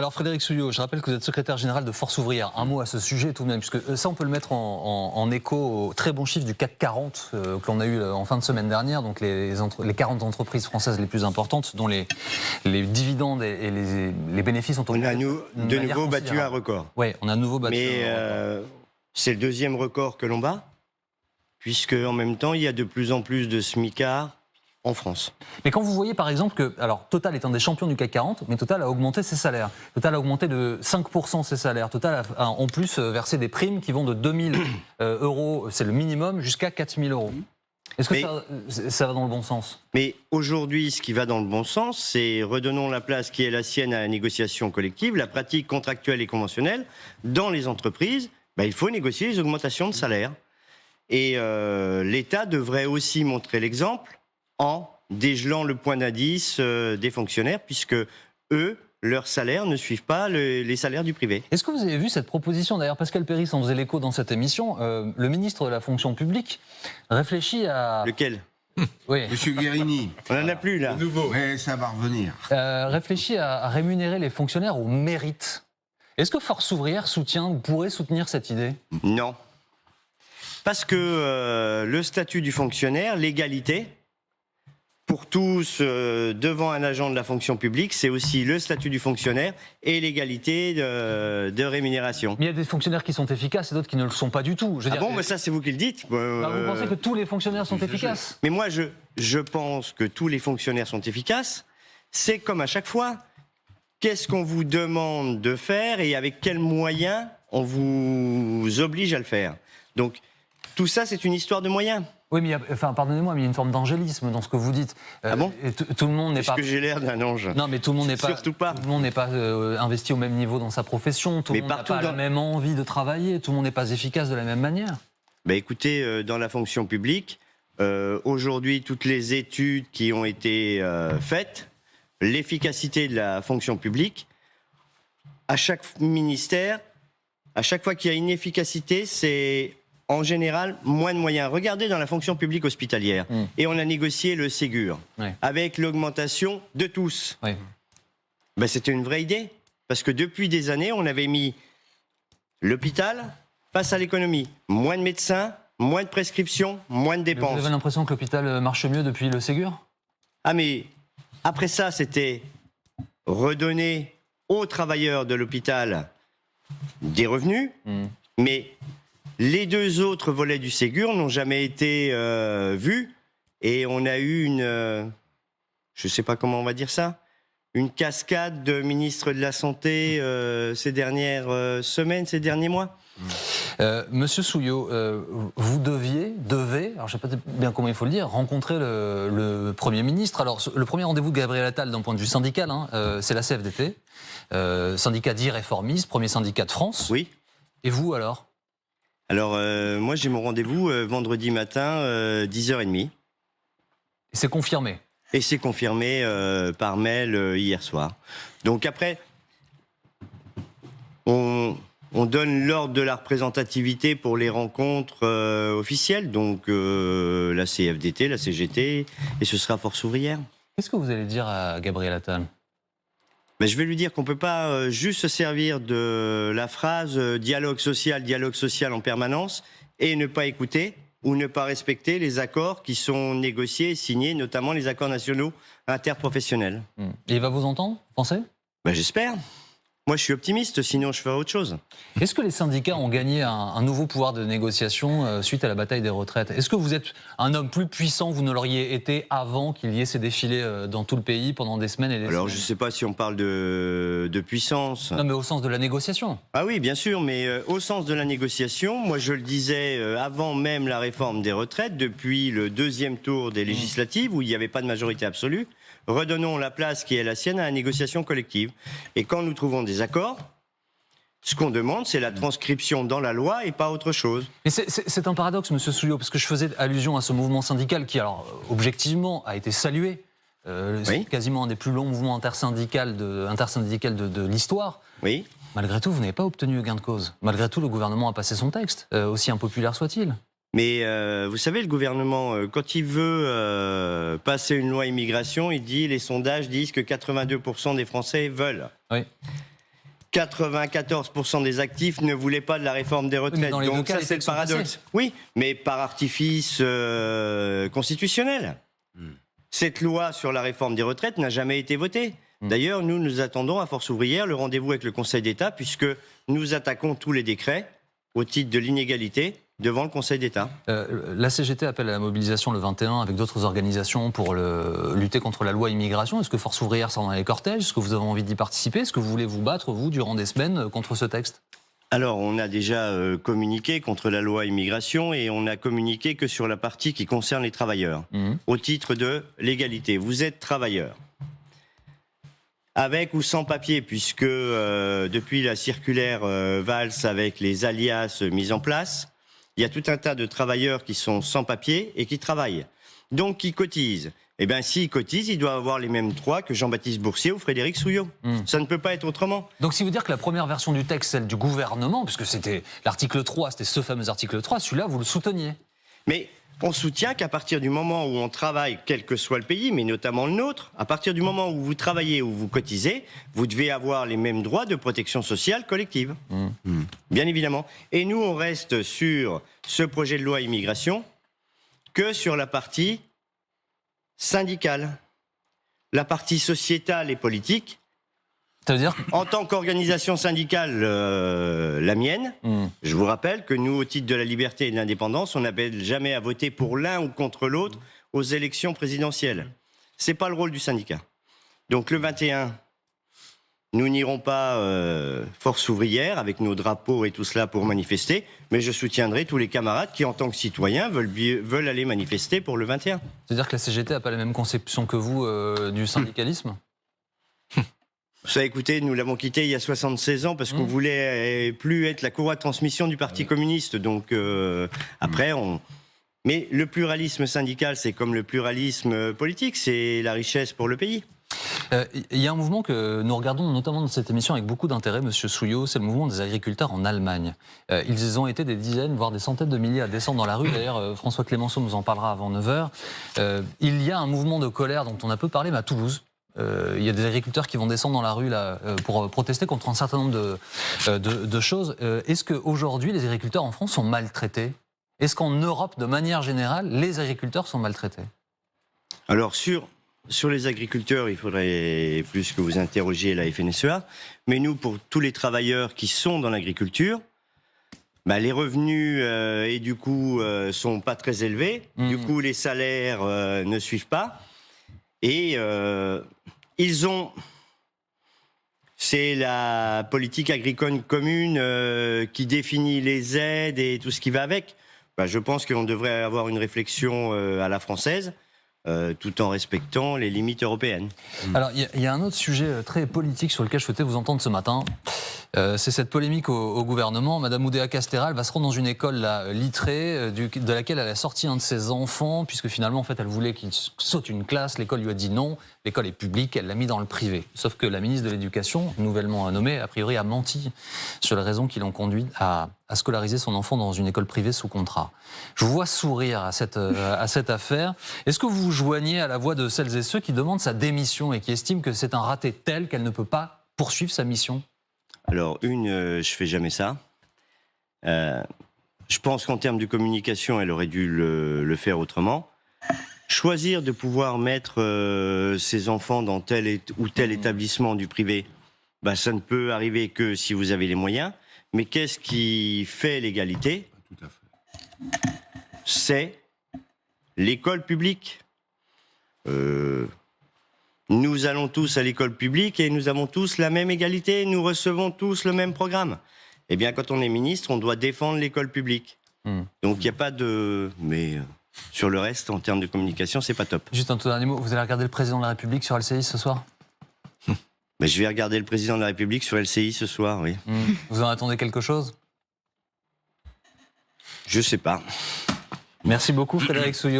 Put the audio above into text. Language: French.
Alors Frédéric Souillot, je rappelle que vous êtes secrétaire général de Force Ouvrière. Un mot à ce sujet tout de même, puisque ça on peut le mettre en écho aux très bons chiffres du CAC 40 que l'on a eu en fin de semaine dernière, donc les 40 entreprises françaises les plus importantes dont les dividendes et les bénéfices ont augmenté. On a de nouveau battu un record. Oui, on a de nouveau battu un record. C'est le deuxième record que l'on bat, puisque en même temps il y a de plus en plus de smicards en France. Mais quand vous voyez par exemple que, alors Total est un des champions du CAC 40, mais Total a augmenté ses salaires. Total a augmenté de 5% ses salaires. Total a en plus versé des primes qui vont de 2 000 euros, c'est le minimum, jusqu'à 4 000 euros. Est-ce que ça va dans le bon sens? Mais aujourd'hui, ce qui va dans le bon sens, c'est redonnons la place qui est la sienne à la négociation collective, la pratique contractuelle et conventionnelle. Dans les entreprises, il faut négocier les augmentations de salaire. Et l'État devrait aussi montrer l'exemple en dégelant le point d'indice des fonctionnaires, puisque eux, leurs salaires ne suivent pas les salaires du privé. Est-ce que vous avez vu cette proposition? D'ailleurs, Pascal Péry s'en faisait l'écho dans cette émission. Le ministre de la fonction publique réfléchit à... Lequel? Oui. Monsieur Guérini. On n'en a plus, là. Le nouveau. Mais ça va revenir. Réfléchit à rémunérer les fonctionnaires au mérite. Est-ce que Force Ouvrière pourrait soutenir cette idée? Non. Parce que le statut du fonctionnaire, l'égalité pour tous devant un agent de la fonction publique, c'est aussi le statut du fonctionnaire et l'égalité de rémunération. Mais il y a des fonctionnaires qui sont efficaces et d'autres qui ne le sont pas du tout. Mais ça c'est vous qui le dites. Vous pensez que tous les fonctionnaires sont efficaces? Mais moi je pense que tous les fonctionnaires sont efficaces. C'est comme à chaque fois. Qu'est-ce qu'on vous demande de faire et avec quels moyens on vous oblige à le faire? Donc tout ça c'est une histoire de moyens. Oui, mais pardonnez-moi, mais il y a une forme d'angélisme dans ce que vous dites. Ah bon? Tout le monde n'est pas. Est-ce que j'ai l'air d'un ange? Non, mais tout le monde n'est pas. Surtout pas. Tout le monde n'est pas investi au même niveau dans sa profession. Tout le monde n'a pas la même envie de travailler. Tout le monde n'est pas efficace de la même manière. Écoutez, dans la fonction publique, aujourd'hui, toutes les études qui ont été faites, l'efficacité de la fonction publique, à chaque ministère, à chaque fois qu'il y a une efficacité, c'est en général moins de moyens. Regardez dans la fonction publique hospitalière, et on a négocié le Ségur, avec l'augmentation de tous. C'était une vraie idée, parce que depuis des années, on avait mis l'hôpital face à l'économie. Moins de médecins, moins de prescriptions, moins de dépenses. Vous avez l'impression que l'hôpital marche mieux depuis le Ségur? Ah mais, après ça, c'était redonner aux travailleurs de l'hôpital des revenus, mais les deux autres volets du Ségur n'ont jamais été vus, et on a eu une, je ne sais pas comment on va dire ça, une cascade de ministres de la Santé ces dernières semaines, ces derniers mois. Monsieur Souillot, vous devez, alors je ne sais pas bien comment il faut le dire, rencontrer le Premier ministre. Alors, le premier rendez-vous de Gabriel Attal d'un point de vue syndical, c'est la CFDT, syndicat dit réformiste, premier syndicat de France. Oui. Et vous alors? Alors, moi j'ai mon rendez-vous vendredi matin, 10h30. C'est confirmé? Et c'est confirmé par mail hier soir. Donc après, on donne l'ordre de la représentativité pour les rencontres officielles, donc la CFDT, la CGT, et ce sera Force Ouvrière. Qu'est-ce que vous allez dire à Gabriel Attal? Je vais lui dire qu'on ne peut pas juste se servir de la phrase dialogue social en permanence et ne pas écouter ou ne pas respecter les accords qui sont négociés et signés, notamment les accords nationaux interprofessionnels. Et il va vous entendre, vous pensez? J'espère. Moi, je suis optimiste, sinon je ferai autre chose. Est-ce que les syndicats ont gagné un nouveau pouvoir de négociation suite à la bataille des retraites? Est-ce que vous êtes un homme plus puissant, vous ne l'auriez été avant qu'il y ait ces défilés dans tout le pays pendant des semaines et des semaines? Alors, je ne sais pas si on parle de puissance. Non, mais au sens de la négociation. Ah oui, bien sûr, mais au sens de la négociation, moi je le disais avant même la réforme des retraites, depuis le deuxième tour des législatives, où il n'y avait pas de majorité absolue, redonnons la place qui est la sienne à la négociation collective. Et quand nous trouvons des accords, ce qu'on demande, c'est la transcription dans la loi et pas autre chose. Mais c'est un paradoxe, monsieur Souillot, parce que je faisais allusion à ce mouvement syndical qui, alors, objectivement, a été salué. C'est quasiment un des plus longs mouvements intersyndicaux de l'histoire. Oui. Malgré tout, vous n'avez pas obtenu gain de cause. Malgré tout, le gouvernement a passé son texte, aussi impopulaire soit-il. Mais vous savez, le gouvernement, quand il veut passer une loi immigration, il dit, les sondages disent que 82% des Français veulent. Oui. 94% des actifs ne voulaient pas de la réforme des retraites. Mais dans les deux Donc cas, ça, les c'est le textes sont paradoxe. passés. Oui, mais par artifice constitutionnel. Cette loi sur la réforme des retraites n'a jamais été votée. D'ailleurs, nous attendons à Force ouvrière le rendez-vous avec le Conseil d'État, puisque nous attaquons tous les décrets au titre de l'inégalité devant le Conseil d'État. La CGT appelle à la mobilisation le 21 avec d'autres organisations pour lutter contre la loi immigration. Est-ce que Force ouvrière sera dans les cortèges? Est-ce que vous avez envie d'y participer? Est-ce que vous voulez vous battre, vous, durant des semaines, contre ce texte? Alors, on a déjà communiqué contre la loi immigration et on n'a communiqué que sur la partie qui concerne les travailleurs, au titre de l'égalité. Vous êtes travailleur, avec ou sans papier, puisque depuis la circulaire Valls avec les alias mis en place, il y a tout un tas de travailleurs qui sont sans papier et qui travaillent, donc qui cotisent. Eh bien, s'ils cotisent, ils doivent avoir les mêmes droits que Jean-Baptiste Boursier ou Frédéric Souillot. Ça ne peut pas être autrement. Donc si vous dire que la première version du texte, celle du gouvernement, puisque c'était l'article 3, c'était ce fameux article 3, celui-là, vous le souteniez? Mais on soutient qu'à partir du moment où on travaille, quel que soit le pays, mais notamment le nôtre, à partir du moment où vous travaillez, où vous cotisez, vous devez avoir les mêmes droits de protection sociale collective. Bien évidemment. Et nous, on reste sur ce projet de loi immigration que sur la partie syndicale. La partie sociétale et politique, Ça veut dire en tant qu'organisation syndicale, la mienne, je vous rappelle que nous, au titre de la liberté et de l'indépendance, on n'appelle jamais à voter pour l'un ou contre l'autre aux élections présidentielles. C'est pas le rôle du syndicat. Donc le 21, nous n'irons pas Force ouvrière avec nos drapeaux et tout cela pour manifester, mais je soutiendrai tous les camarades qui, en tant que citoyens, veulent aller manifester pour le 21. C'est-à-dire que la CGT n'a pas la même conception que vous du syndicalisme? Ça, écoutez, nous l'avons quitté il y a 76 ans parce qu'on voulait plus être la courroie de transmission du Parti communiste. Donc après, Mais le pluralisme syndical, c'est comme le pluralisme politique, c'est la richesse pour le pays. Il y a un mouvement que nous regardons notamment dans cette émission avec beaucoup d'intérêt, Monsieur Souillot, c'est le mouvement des agriculteurs en Allemagne. Ils ont été des dizaines, voire des centaines de milliers à descendre dans la rue. D'ailleurs, François Clémenceau nous en parlera avant 9h. Il y a un mouvement de colère dont on a peu parlé, mais à Toulouse. Il y a des agriculteurs qui vont descendre dans la rue là, pour protester contre un certain nombre de choses. Est-ce qu'aujourd'hui, les agriculteurs en France sont maltraités? Est-ce qu'en Europe, de manière générale, les agriculteurs sont maltraités? Alors, sur les agriculteurs, il faudrait plus que vous interrogiez la FNSEA. Mais nous, pour tous les travailleurs qui sont dans l'agriculture, les revenus et du coup sont pas très élevés. Du coup, les salaires ne suivent pas. Et c'est la politique agricole commune qui définit les aides et tout ce qui va avec. Je pense qu'on devrait avoir une réflexion à la française, tout en respectant les limites européennes. Alors, il y a un autre sujet très politique sur lequel je souhaitais vous entendre ce matin. C'est cette polémique au gouvernement. Madame Oudéa-Castéra, elle va se rendre dans une école là, littrée, de laquelle elle a sorti un de ses enfants, puisque finalement, en fait, elle voulait qu'il saute une classe. L'école lui a dit non. L'école est publique, elle l'a mis dans le privé. Sauf que la ministre de l'Éducation, nouvellement nommée, a priori a menti sur les raisons qui l'ont conduit à scolariser son enfant dans une école privée sous contrat. Je vous vois sourire à cette affaire. Est-ce que vous vous joignez à la voix de celles et ceux qui demandent sa démission et qui estiment que c'est un raté tel qu'elle ne peut pas poursuivre sa mission? Alors, je fais jamais ça. Je pense qu'en termes de communication, elle aurait dû le faire autrement. Choisir de pouvoir mettre ses enfants dans tel ou tel établissement du privé, ça ne peut arriver que si vous avez les moyens. Mais qu'est-ce qui fait l'égalité? Tout à fait. C'est l'école publique. Nous allons tous à l'école publique et nous avons tous la même égalité, nous recevons tous le même programme. Eh bien, quand on est ministre, on doit défendre l'école publique. Donc, il n'y a pas de... Mais sur le reste, en termes de communication, c'est pas top. Juste un tout dernier mot, vous allez regarder le président de la République sur LCI ce soir? Mais je vais regarder le président de la République sur LCI ce soir, oui. Vous en attendez quelque chose? Je sais pas. Merci beaucoup, Frédéric Souillot.